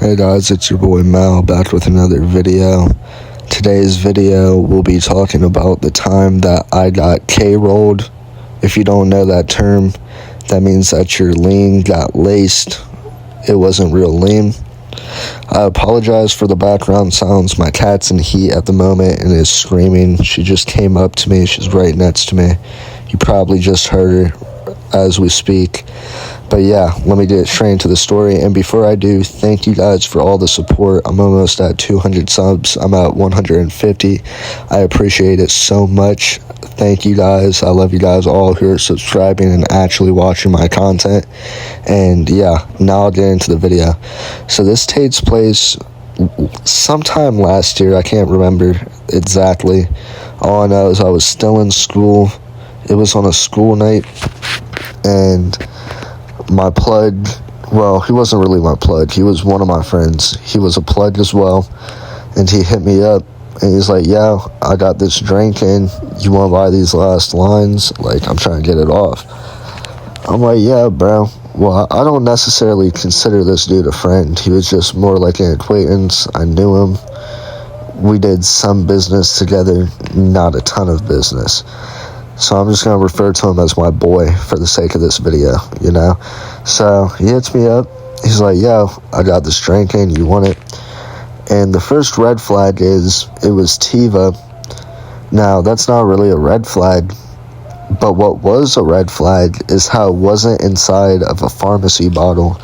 Hey guys, it's your boy Mel back with another video. Today's video we'll be talking about the time that I got K-rolled. If you don't know that term, that means that your lean got laced. It wasn't real lean. I apologize for the background sounds. My cat's in heat at the moment and is screaming. She just came up to me. She's right next to me. You probably just heard her as we speak. But yeah, let me get straight into the story. And before I do, thank you guys for all the support. I'm almost at 200 subs. I'm at 150. I appreciate it so much. Thank you guys. I love you guys all who are subscribing and actually watching my content. And yeah, now I'll get into the video. So this takes place sometime last year. I can't remember exactly. All I know is I was still in school. It was on a school night. And my plug, well, he wasn't really my plug. He was one of my friends. He was a plug as well. And he hit me up. And he's like, yeah, I got this drink in. You want to buy these last lines? Like, I'm trying to get it off. I'm like, yeah, bro. Well, I don't necessarily consider this dude a friend. He was just more like an acquaintance. I knew him. We did some business together, not a ton of business. So I'm just going to refer to him as my boy for the sake of this video, you know? So he hits me up. He's like, yo, I got this drink in. You want it? And the first red flag is it was Teva. Now, that's not really a red flag. But what was a red flag is how it wasn't inside of a pharmacy bottle.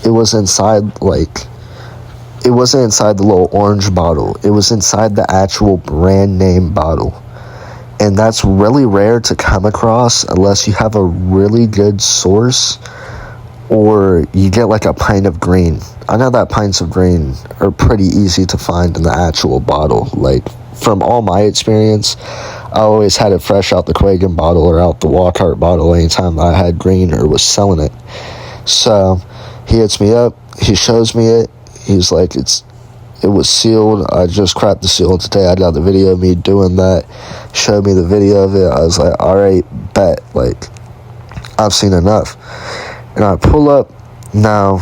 It was inside, it wasn't inside the little orange bottle. It was inside the actual brand name bottle. And that's really rare to come across unless you have a really good source or you get like a pint of green. I know that pints of green are pretty easy to find in the actual bottle. Like, from all my experience, I always had it fresh out the Quagan bottle or out the Walkart bottle anytime I had green or was selling it. So he hits me up. He shows me it. He's like, it was sealed. I just cracked the seal today. I got the video of me doing that. Showed me the video of it. I was like, all right, bet. Like, I've seen enough. And I pull up. Now,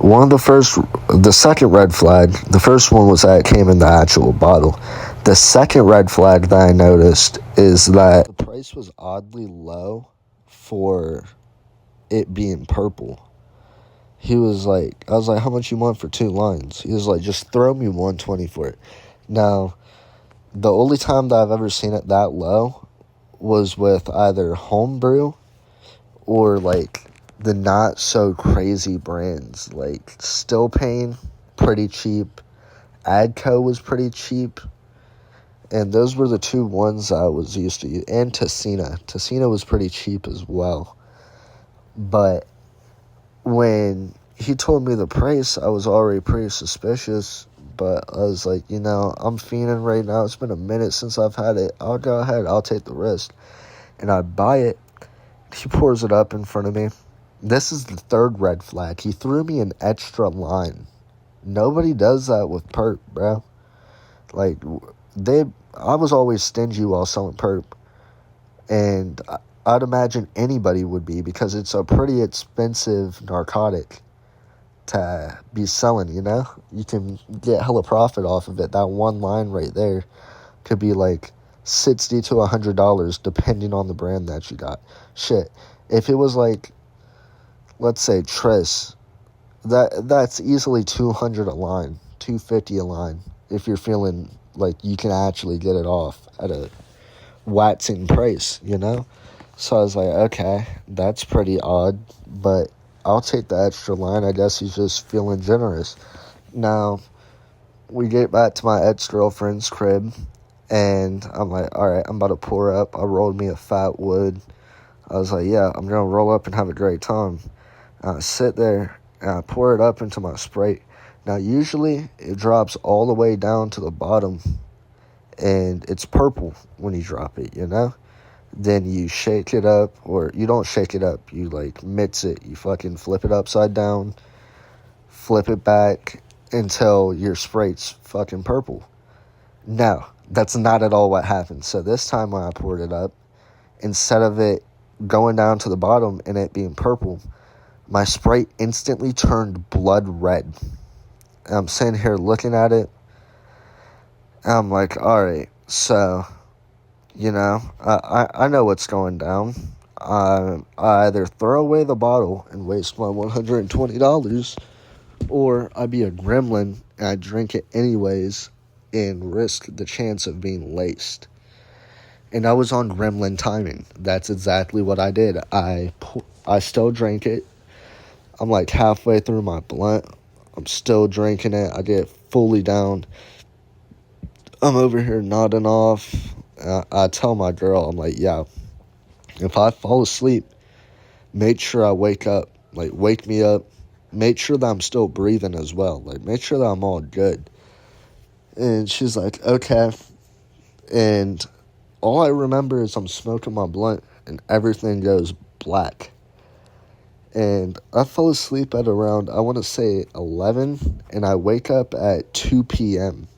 the second red flag, the first one was that it came in the actual bottle. The second red flag that I noticed is that the price was oddly low for it being purple. He was like, I was like, how much you want for 2 lines? He was like, just throw me 120 for it. Now, the only time that I've ever seen it that low was with either Homebrew or like the not so crazy brands. Like Still Pain, pretty cheap. Adco was pretty cheap. And those were the 2 ones I was used to use. And Tessina. Tessina was pretty cheap as well. But when he told me the price, I was already pretty suspicious, but I was like, you know, I'm fiending right now. It's been a minute since I've had it. I'll go ahead. I'll take the risk. And I buy it. He pours it up in front of me. This is the third red flag. He threw me an extra line. Nobody does that with perp, bro. Like, I was always stingy while selling perp. And I'd imagine anybody would be, because it's a pretty expensive narcotic to be selling, you know? You can get hella profit off of it. That one line right there could be like $60 to $100 depending on the brand that you got. Shit, if it was like, let's say Tris, that's easily $200 a line, $250 a line, if you're feeling like you can actually get it off at a waxing price, you know? So I was like, okay, that's pretty odd, but I'll take the extra line. I guess he's just feeling generous. Now, we get back to my ex-girlfriend's crib, and I'm like, all right, I'm about to pour up. I rolled me a fat wood. I was like, yeah, I'm going to roll up and have a great time. And I sit there, and I pour it up into my Sprite. Now, usually, it drops all the way down to the bottom, and it's purple when you drop it, you know? Then you shake it up, or you don't shake it up, you like mix it, you fucking flip it upside down, flip it back until your Sprite's fucking purple. No, that's not at all what happened. So this time when I poured it up, instead of it going down to the bottom and it being purple, my Sprite instantly turned blood red. And I'm sitting here looking at it. And I'm like, all right, so, I know what's going down. I either throw away the bottle and waste my $120, or I be a gremlin and I drink it anyways and risk the chance of being laced. And I was on gremlin timing. That's exactly what I did. I still drank it. I'm like halfway through my blunt. I'm still drinking it. I get fully down. I'm over here nodding off. I tell my girl, I'm like, yeah, if I fall asleep, make sure I wake up. Like, wake me up. Make sure that I'm still breathing as well. Like, make sure that I'm all good. And she's like, okay. And all I remember is I'm smoking my blunt and everything goes black. And I fell asleep at around, I want to say 11, and I wake up at 2 p.m.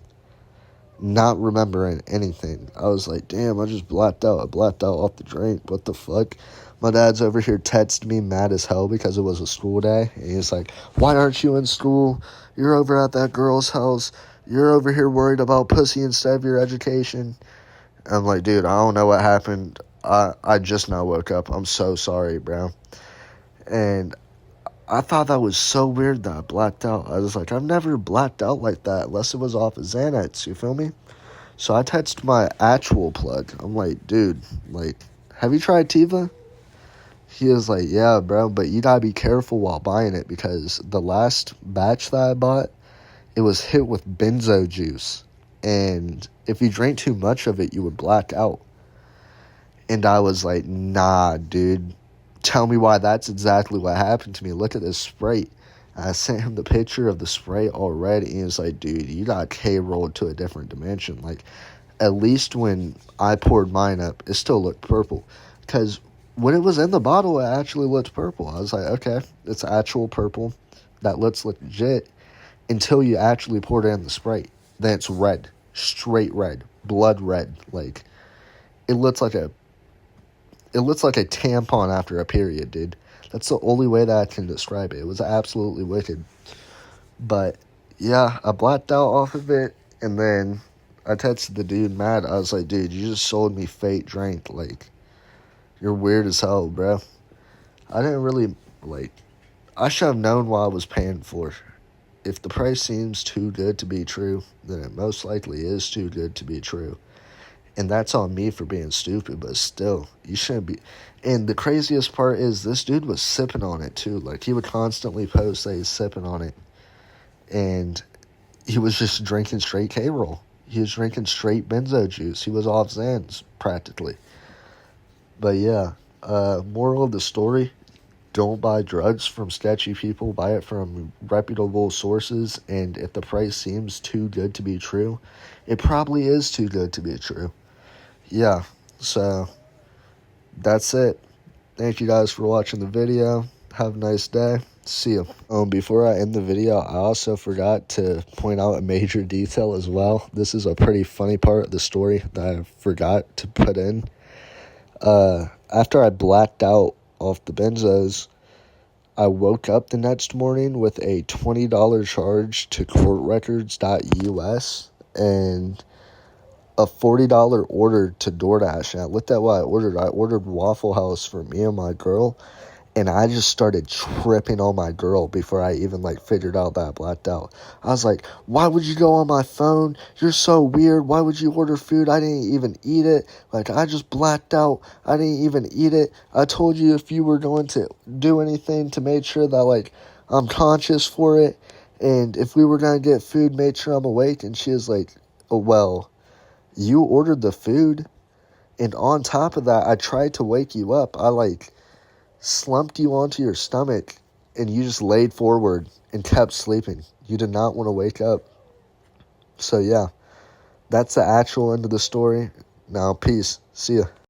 not remembering anything. I was like, damn, I just blacked out. I blacked out off the drink. What the fuck? My dad's over here texting me mad as hell because it was a school day. And he's like, why aren't you in school? You're over at that girl's house. You're over here worried about pussy instead of your education. I'm like, dude, I don't know what happened. I just now woke up. I'm so sorry, bro. And I thought that was so weird that I blacked out. I was like, I've never blacked out like that unless it was off of Xanax, you feel me? So I texted my actual plug. I'm like, dude, like, have you tried Teva? He was like, yeah, bro, but you gotta be careful while buying it because the last batch that I bought, it was hit with benzo juice. And if you drank too much of it, you would black out. And I was like, nah, dude. Tell me why that's exactly what happened to me. Look at this Sprite. I sent him the picture of the Sprite already. And he was like, dude, you got K-rolled to a different dimension. Like, at least when I poured mine up, it still looked purple. Because when it was in the bottle, it actually looked purple. I was like, okay, it's actual purple. That looks legit. Until you actually poured it in the Sprite. Then it's red. Straight red. Blood red. Like, it looks like a tampon after a period, dude. That's the only way that I can describe it. It was absolutely wicked. But, yeah, I blacked out off of it, and then I texted the dude mad. I was like, dude, you just sold me fake drink. Like, you're weird as hell, bro. I didn't really, I should have known what I was paying for. If the price seems too good to be true, then it most likely is too good to be true. And that's on me for being stupid, but still, you shouldn't be. And the craziest part is this dude was sipping on it, too. Like, he would constantly post that he's sipping on it. And he was just drinking straight K-Roll. He was drinking straight benzo juice. He was off Xans, practically. But, yeah, moral of the story, don't buy drugs from sketchy people. Buy it from reputable sources. And if the price seems too good to be true, it probably is too good to be true. Yeah, so that's it. Thank you guys for watching the video. Have a nice day. See you. Before I end the video, I also forgot to point out a major detail as well. This is a pretty funny part of the story that I forgot to put in. After I blacked out off the benzos, I woke up the next morning with a $20 charge to courtrecords.us and a $40 order to DoorDash. And I looked at what I ordered. I ordered Waffle House for me and my girl, and I just started tripping on my girl before I even figured out that I blacked out. I was like, why would you go on my phone? You're so weird. Why would you order food? I didn't even eat it. I just blacked out. I didn't even eat it. I told you if you were going to do anything to make sure that I'm conscious for it, and if we were going to get food, make sure I'm awake. And she was like, oh, well, you ordered the food, and on top of that, I tried to wake you up. I slumped you onto your stomach, and you just laid forward and kept sleeping. You did not want to wake up. So yeah, that's the actual end of the story. Now, peace. See ya.